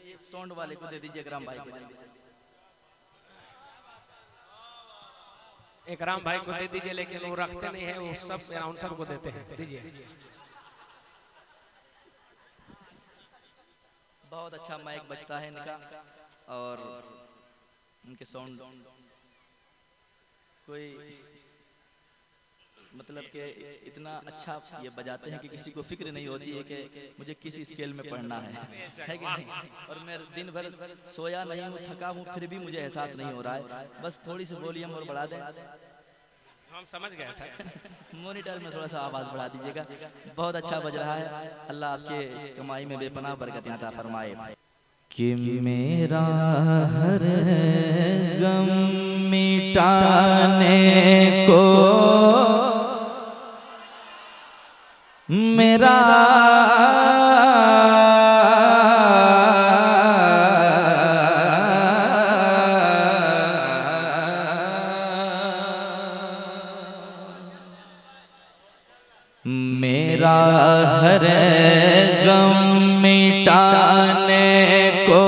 ये साउंड वाले को दे दीजिए, इकराम भाई को जल्दी से। इकराम भाई को दे दीजिए, लेकिन वो रखते नहीं है, वो सब अनाउंसर को देते हैं। दीजिए। बहुत अच्छा माइक बजता है इनका और उनके साउंड कोई मतलब कि इतना अच्छा ये बजाते हैं कि किसी को फिक्र नहीं होती है कि मुझे किस स्केल में पढ़ना है कि नहीं। और मैं दिन भर सोया नहीं हूँ, थका हूँ, फिर भी मुझे एहसास नहीं हो रहा है। बस थोड़ी सी वॉल्यूम और बढ़ा दें, हम समझ गए थे। मॉनिटर में थोड़ा सा आवाज बढ़ा दीजिएगा। बहुत अच्छा बज रहा है। अल्लाह आपके इस कमाई में बेपनाह बरकत अता फरमाए। कि मेरा हर गम मिटाने को मेरा मेरा हर गम मिटाने को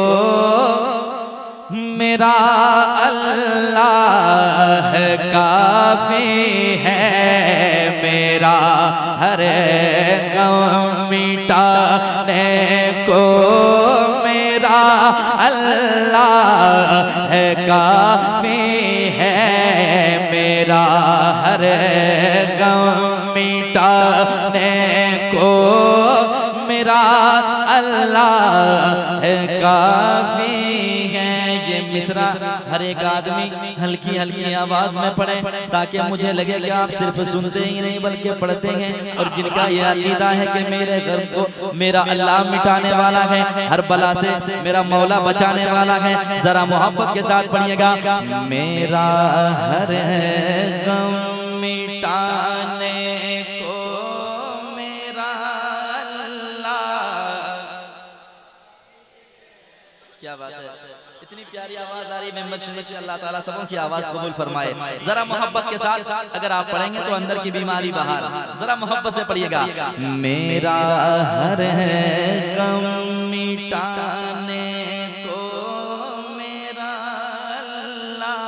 मेरा अल्लाह काफी है। मेरा हर गम मिटाने को मेरा अल्लाह काफी है। मेरा हर गम मिटाने को मेरा अल्लाह काफी है। ये मिसरा हर एक आदमी हल्की हल्की आवाज में पढ़े ताकि मुझे लगे कि आप सिर्फ सुनते ही नहीं बल्कि पढ़ते हैं। और जिनका ये अकीदा है कि मेरे घर को मेरा अल्लाह मिटाने वाला है, हर बला से मेरा मौला बचाने वाला है, जरा मोहब्बत के साथ पढ़िएगा। मेरा हर गम मिटाने को मेरा अल्लाह। क्या बात है, इतनी प्यारी आवाज आ रही है। मेंबर शरीफ से अल्लाह ताला सबों की आवाज कबूल फरमाए। जरा मोहब्बत के साथ अगर आप पढ़ेंगे तो अंदर की बीमारी बाहर। जरा मोहब्बत से पढ़िएगा। मेरा हर गम मिटाने को मेरा अल्लाह,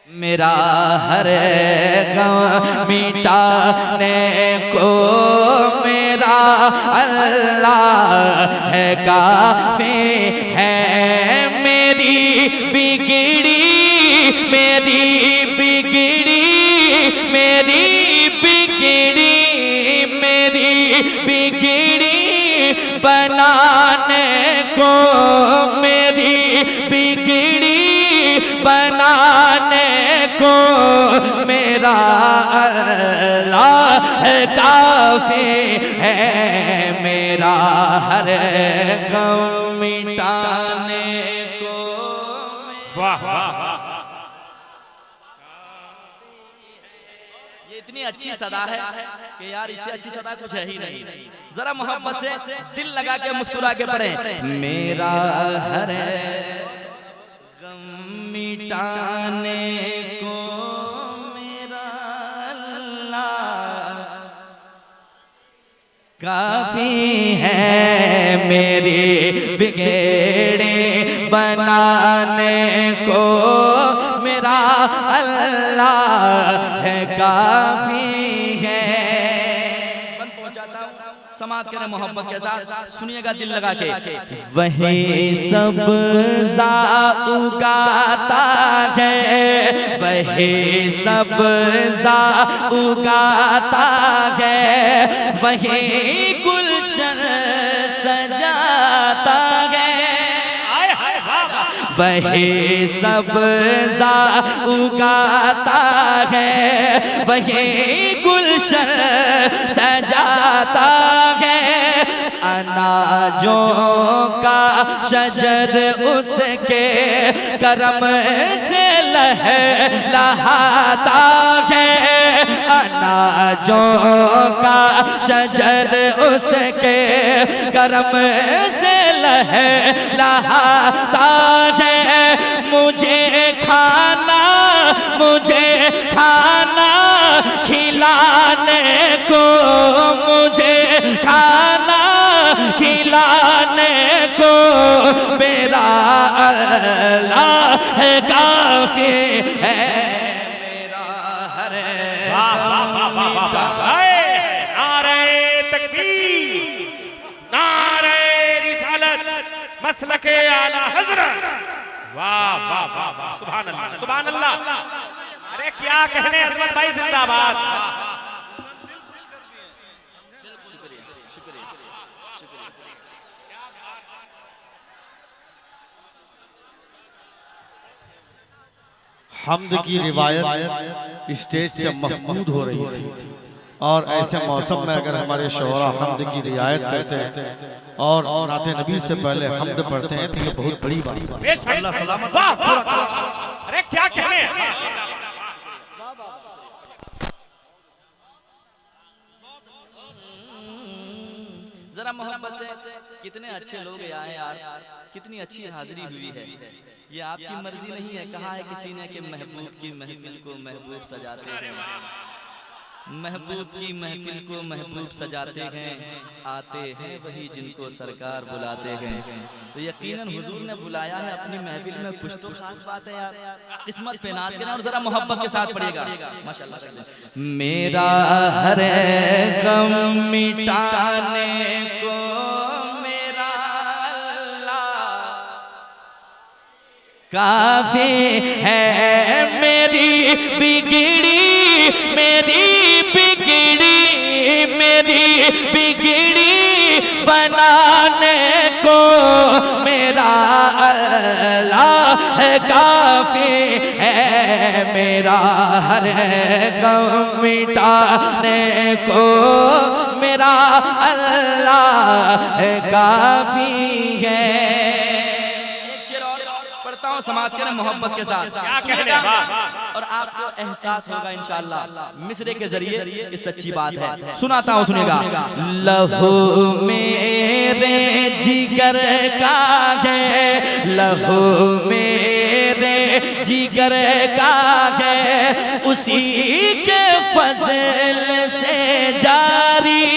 मेरा हर गम मिटाने को मेरा अल्लाह है काफी है। मेरी बिगड़ी मेरी बिगड़ी मेरी बिगड़ी मेरी बिगड़ी बनाने को मेरी बिगड़ी बनाने को मेरा अल्लाह काफी है। मेरा हर गम मिटाने को। वाह वाह। ये इतनी अच्छी सदा है कि यार इससे अच्छी सदा कुछ है ही नहीं। जरा मोहब्बत से दिल लगा के मुस्कुरा के पढ़े। मेरा हर गम मिटाने को मेरा अल्लाह काफी है। मेरी बिगड़े बनाने को मेरा अल्लाह है काफी है। समात करें मोहब्बत के साथ, सुनिएगा दिल लगा के। वही सब उगाता है, वही सब उगाता है, वही गुलशन सजाता है। वही सब उगाता है, वही गुलशन सजाता है। अनाजों का शजर उसके करम से लहलहाता है। अनाजों का शजर उसके करम से लहलहाता है। मुझे खाना खिलाने को, मुझे खाना खिलाने को मेरा अल्लाह काफी है। मेरा हर नारे तकबीर, नारे रिसालत, मसलके आला हजरत। वाह वाह वाह वाह, सुभान अल्लाह सुभान अल्लाह। अरे क्या कहने अजमत भाई, जिंदाबाद। हम्द की रिवायत स्टेज से महफूज हो रही थी और ऐसे मौसम में अगर हमारे शोरा हम्द की रियायत करते हैं और नाते नबी से पहले हम्द पढ़ते हैं तो ये बहुत बड़ी बात है। अल्लाह सलामत। वाह वाह, अरे क्या कहने। जरा मोहब्बत से, कितने अच्छे लोग आए यार, कितनी अच्छी हाजिरी हुई है। ये आपकी मर्जी नहीं है, कहा है किसी ने कि महबूब की महफिल को महबूब सजाते हैं, महबूब की महफिल को महबूब सजाते हैं, आते हैं वही जिनको सरकार बुलाते हैं। तो यकीनन हुजूर ने बुलाया है अपनी महफिल में, कुछ तो खास बात है यार। किस्मत पे नाज करना और जरा मोहब्बत के साथ पढ़िएगा माशाल्लाह। मेरा हर गम मिटाने को मेरा अल्लाह काफी है। मेरी बिगड़ी बनाने को मेरा अल्लाह काफी है। मेरा हर गम मिटाने को मेरा अल्लाह काफी है। एक शेर और पढ़ता हूँ, समाज के मोहब्बत के साथ। क्या कहने। और आपको एहसास होगा इंशाअल्लाह मिसरे के जरिए कि सच्ची बात है। सुनाता हूँ, सुनिएगा। लहू मेरे जिगर का है, लहू मेरे जिगर का है, उसी के फजल से जारी।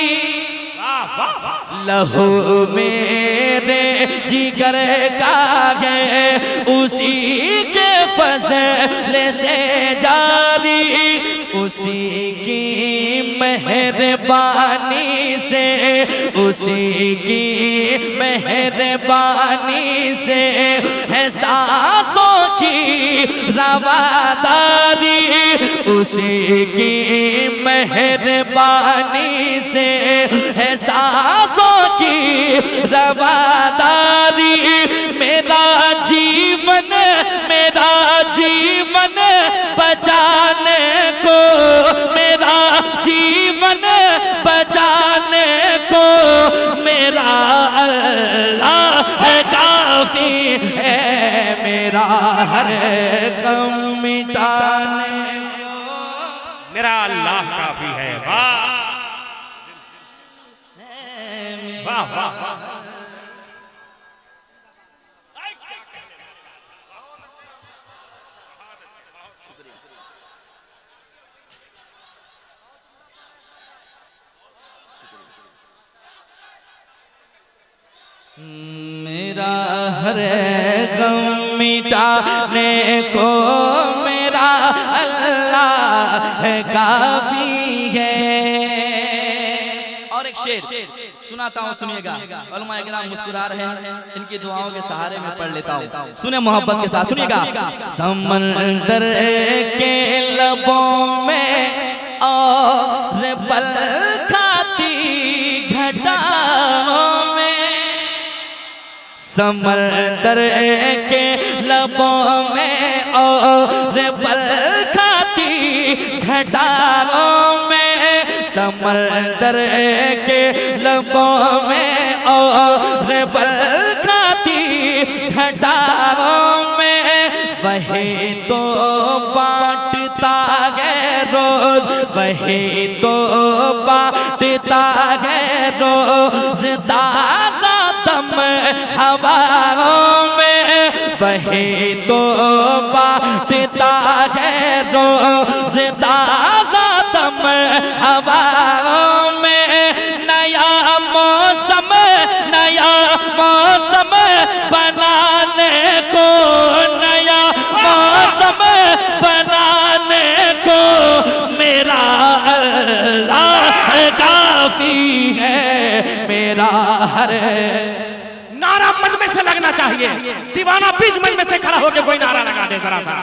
लहू मेरे जिगर का है, उसी के फजल से जारी, उसी की मेहरबानी से, उसी की मेहरबानी से है सांसों की रवादारी, उसी की मेहरबानी से है सांसों की रवादारी। मेरा जीवन बचाने को, मेरा जीवन बचाने को मेरा अल्लाह काफी है। मेरा हर गम मिटाने को मेरा अल्लाह काफी है। वाह वाह वाह। मेरा हर गम मिटाने को मेरा अल्लाह काफी है। और एक शेर सुनाता हूँ, सुनिएगा। उलमा इकराम मुस्कुरा रहे हैं, इनकी दुआओं के सहारे में पढ़ लेता हूँ। सुने मोहब्बत के साथ, सुनिएगा। समंदर के लबों में और बल खाती घटाओं में, समंदर के लबों में और बल खाती घटाओं में, समंदर के लबों में और बल खाती घटाओं में, वही तो बांटता है रोज, वही तो बांटता है रोज ताज़ा दम हवाओं में, वही तो बांटता है रोज ताज़ा दम हवाओं में। नया मौसम है मेरा हर। नारा मंच में से लगना चाहिए, दीवाना बीच मंच में से खड़ा होकर कोई नारा लगा दे जरा सा।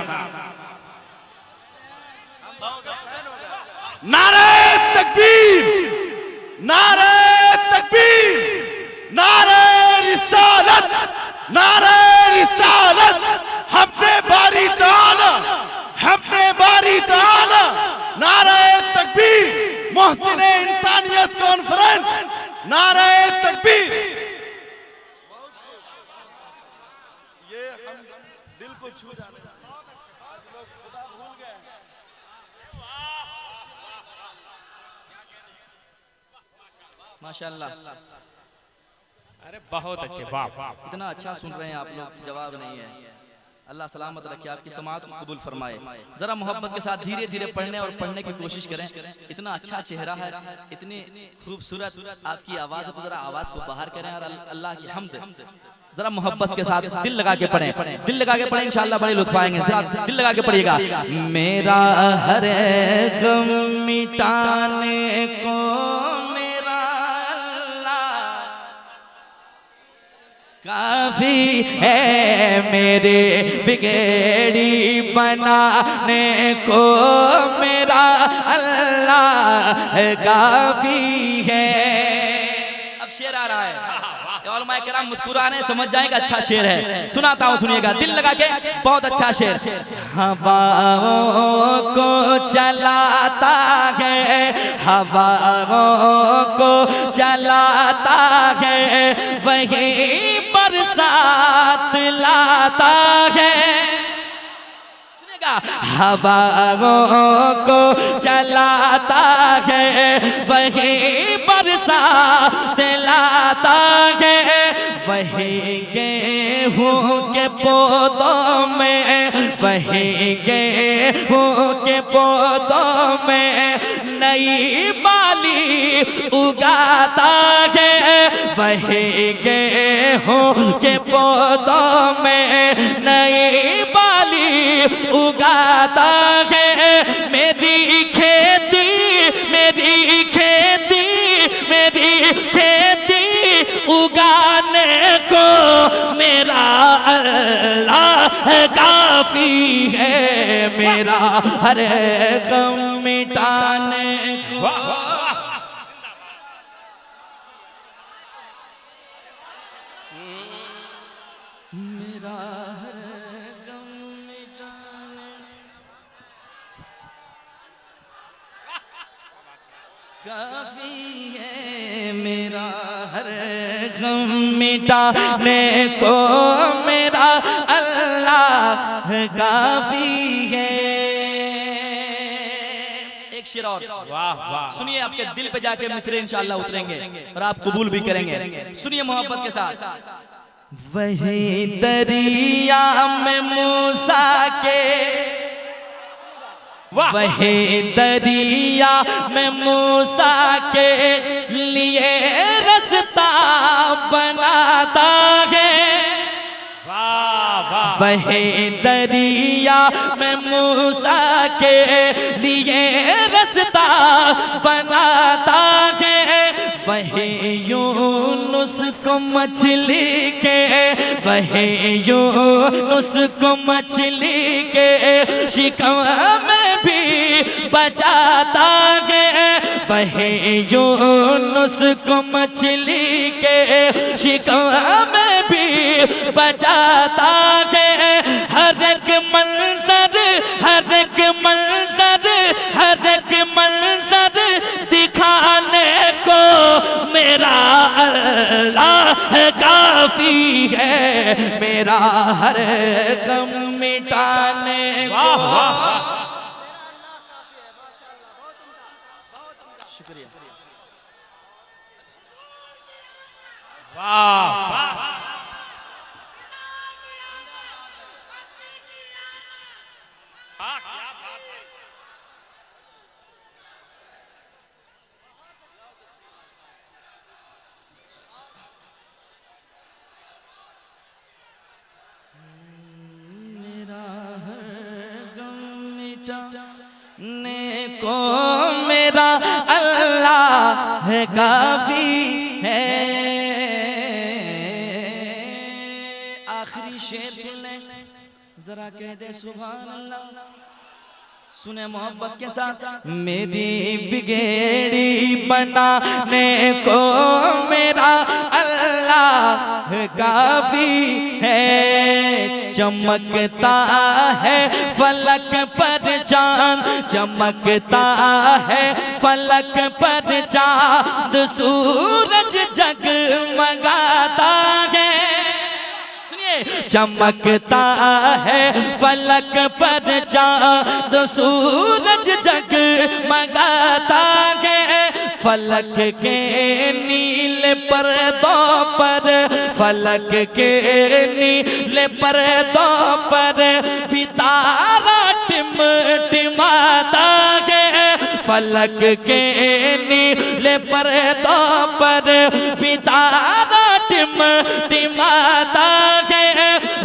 नारे तकबीर, नारे तकबीर, नारे रिसालत, नारे रिसालत, हमने बारी ताला, हमने बारी ताला, नारे तकबीर, मोहसिने इंसानियत कॉन्फ्रेंस, नारे तकबीर। ये हम दिल को छू जाने खुदा भूल गए। माशाअल्लाह, अरे बहुत अच्छे, वाह वाह। इतना अच्छा सुन रहे हैं आप लोग, जवाब नहीं है। अल्लाह सलामत रखे, आपकी समाअत को कबूल फरमाए। जरा मोहब्बत के साथ धीरे धीरे पढ़ने और पढ़ने की कोशिश करें। इतना अच्छा चेहरा है, इतनी खूबसूरत आपकी आवाज है, तो जरा आवाज को बाहर करें और अल्लाह की हम्द जरा मोहब्बत के साथ दिल लगा के पढ़ें, दिल लगा के पढ़ें, इंशाअल्लाह बड़े लुत्फ आएंगे। जरा दिल लगा के पढ़िएगा। मेरा हर गम मिटाने को काफी है, मेरे बिगड़ी बनाने को मेरा अल्लाह काफी है। अब शेर आ रहा है, उलमा किराम मुस्कुराने समझ जाएगा अच्छा शेर है। सुनाता हूँ, सुनिएगा दिल लगा के, बहुत अच्छा शेर। हवाओं को चलाता है, हवाओं को चलाता है, वही बरसात लाता है। हवाओं को चलाता है, वही बरसात लाता है, वही गेहूं के पौधों में, वही गेहूं के पौधों में नई बाली उगाता है, वही गेहूं के पौधों में नई बाली उगाता है। मेरी खेती, मेरी खेती, मेरी खेती उगाने को मेरा अल्लाह काफी है, मेरा हर गम मिटाने को। मेरा हर गम मिटाने काफी है, मेरा हर गम मिटाने को मेरा अल्लाह काफी है। एक शेर और, वाह वाह। सुनिए, आपके दिल पे जाके मिसरे इंशाअल्लाह उतरेंगे और आप कबूल भी करेंगे। सुनिए मोहब्बत के साथ। वही दरिया में मूसा के, वही दरिया में मूसा के लिए रास्ता बनाता है, वही दरिया में मूसा के लिए रास्ता बनाता है, वही यूनुस को मछली के, वही यूनुस को मछली के शिकवा में भी बचाता है, वही यूनुस को मछली के शिकवा में भी बचाता है। हर एक मंजर, हर एक मंजर, हर एक मंजर दिखाने को मेरा अल्लाह काफी है, मेरा हर गम मिटाने को। शुक्रिया। वाह को मेरा अल्लाह काफी है। आखिरी शेर सुन ले जरा, कह दे सुभान अल्लाह। सुने मोहब्बत के साथ, मेरी बिगेड़ी बनाने को मेरा अल्लाह काफी है। चमकता है फलक पर चांद, चमकता है फलक पर चांद, सूरज जगमगाता है। चमकता है फलक पर चांद, सूरज जगमगाता है। फलक के नील पर्दों पर, फलक के नील पर्दों पर भी तारा टिमटिमाता है। फलक के नील पर्दों पर भी तारा टिमटिमाता है।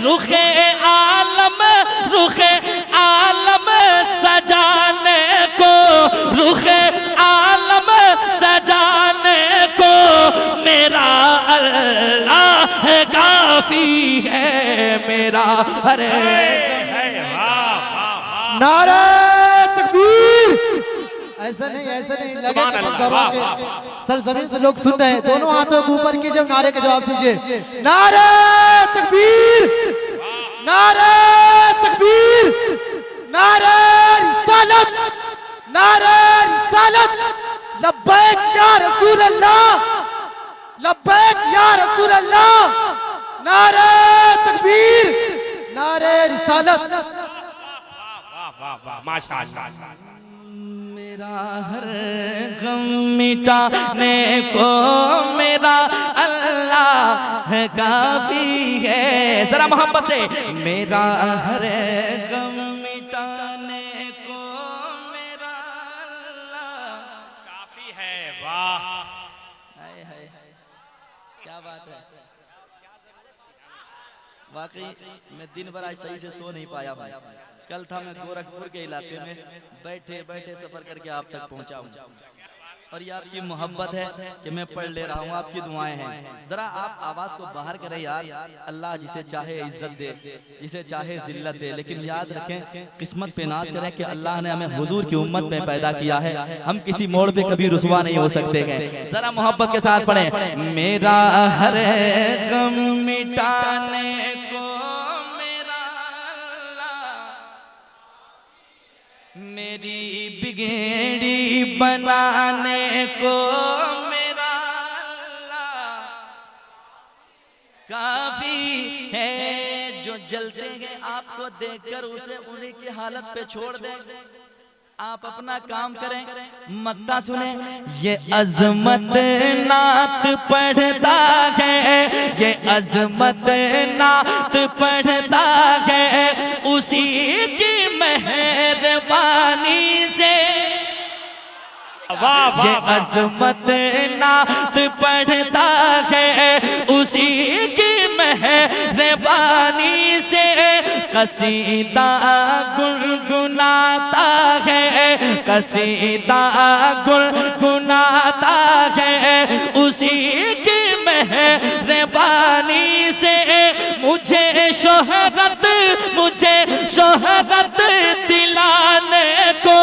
रुखे आलम, रुखे आलम सजाने को, रुखे आलम सजाने को मेरा अल्लाह काफी है। मेरा हरे नारे तकबीर। ऐसा नहीं लगे सर जमीन से लोग सुन रहे हैं। दोनों हाथों को ऊपर कीजिए, नारे के जवाब दीजिए। नारे तकबीर, नारे तकबीर, नारे रिसालत, नारे रिसालत। लब्बैक या रसूल अल्लाह, लब्बैक या रसूल अल्लाह। नारे तकबीर, नारे रिसालत। माशाअल्लाह। मेरा हर गम मिटाने को मेरा अल्लाह काफी है। जरा मोहब्बत से, मेरा हर गम मिटाने को मेरा अल्लाह काफी है। वाह, हाय हाय हाय, क्या बात है। वाकई मैं दिन भर आज सही से सो नहीं पाया भाई। कल था मैं गोरखपुर के इलाके में, बैठे बैठे सफर करके आप तक पहुंचा हूं। और ये आपकी मोहब्बत है कि मैं पढ़ ले रहा हूँ, आपकी दुआएं हैं। जरा आप आवाज को बाहर करें यार। अल्लाह जिसे चाहे इज्जत दे, जिसे चाहे जिल्लत दे, लेकिन याद रखें किस्मत पे नाज करें कि अल्लाह ने हमें हुजूर की उम्मत में पैदा किया है। हम किसी मोड़ पे कभी रुसवा नहीं हो सकते हैं। जरा मोहब्बत के साथ पढ़ें, मेरा हर गम मिटाने को मेरा अल्लाह, मेरी बिगेड़ी बनाने को मेरा अल्लाह काफी है। जो जलते हैं आपको देखकर उसे उन्हीं की हालत पे छोड़ दे। आप अपना काम करें, मक्ता सुने। ये अजमत नात पढ़ता है, ये अजमत नात पढ़ता है, उसी की मेहरबानी से। ये अजमत नात पढ़ता है, उसी की मेहरबानी से। कसीदा गुनगुनाता है, कसीदा गुनगुनाता है, उसी की मेहरबानी से। मुझे शोहरत, मुझे शोहरत दिलाने को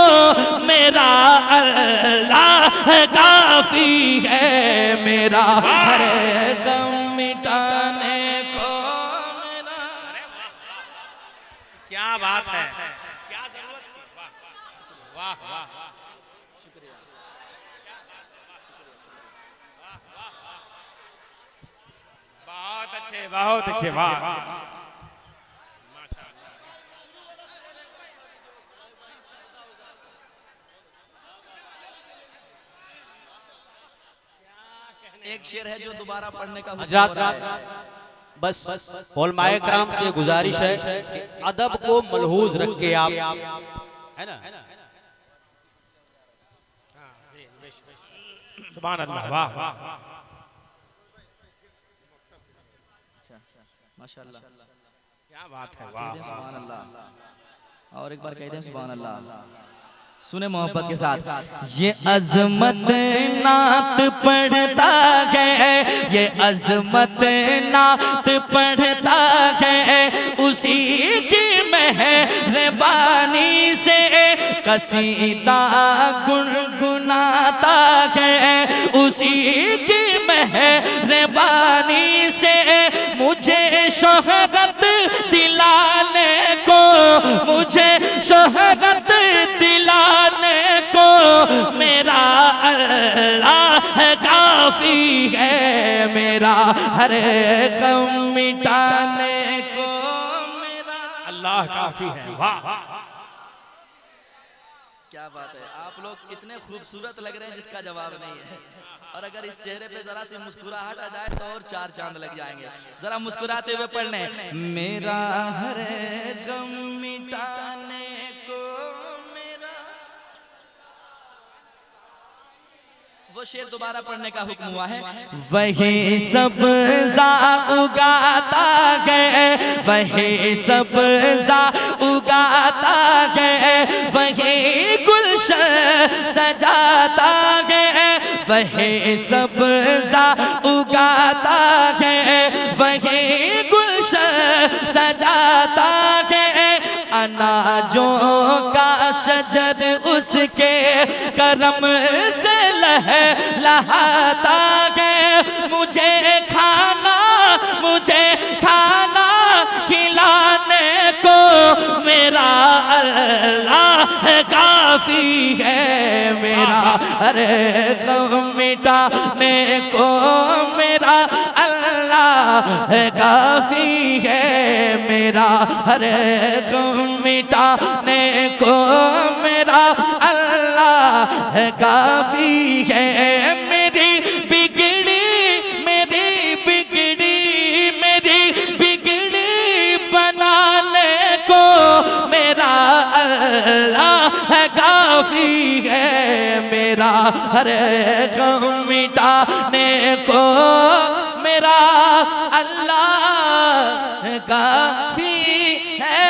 मेरा अल्लाह काफी है। मेरा हर गम मिटाने को मेरा। क्या बात है, क्या जरूरत थी। वाह वाह वाह, शुक्रिया। बहुत अच्छे, बहुत अच्छे। वाह, एक शेर है जो दोबारा पढ़ने का बस उलमाए कराम से गुजारिश है कि अदब को मलहूज रख के आप, है ना, सुभान अल्लाह। वाह वाह, माशाअल्लाह, क्या बात है। वाह सुभान अल्लाह। और एक बार कहते हैं सुभान अल्लाह। सुने मोहब्बत के साथ, ये अजमत नात पढ़ता है, ये अजमत नात पढ़ता है, उसी की मेहरबानी से कसीदा गुनगुनाता है, उसी की मेहरबानी से मुझे शोहरत दिलाने को, मुझे शोहरत दिलाने को मेरा अल्लाह काफी है, मेरा हर गम मिटाने को मेरा अल्लाह काफी है। वाह क्या बात है, आप लोग इतने खूबसूरत लग रहे हैं जिसका जवाब नहीं है। और अगर इस चेहरे पे जरा सी मुस्कुराहट आ जाए तो और 4 चांद लग जाएंगे। जरा मुस्कुराते हुए पढ़ने, मेरा हर गम मिटाने को मेरा। वो शेर दोबारा पढ़ने का हुक्म हुआ है। वही सब्ज़ा उगाता है, वही सब्ज़ा उगाता है, वही गुलशन सजाता है, वही सब्ज़ा उगाता है, वही गुलशन सजाता है, अनाजों का शजर उसके करम से लहलहाता है, मुझे खाना खिलाने को मेरा अल्लाह काफी है, मेरा हर गम मिटाने को मेरा अल्लाह काफी है, मेरा हर गम मिटाने को मेरा अल्लाह काफी है, मेरी बिगड़ी बनाने को मेरा अल्लाह काफी है, मेरा हर गम मिटाने को मेरा अल्लाह काफी है।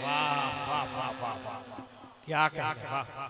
वाह वाह वाह वाह वाह, क्या कहें। वाह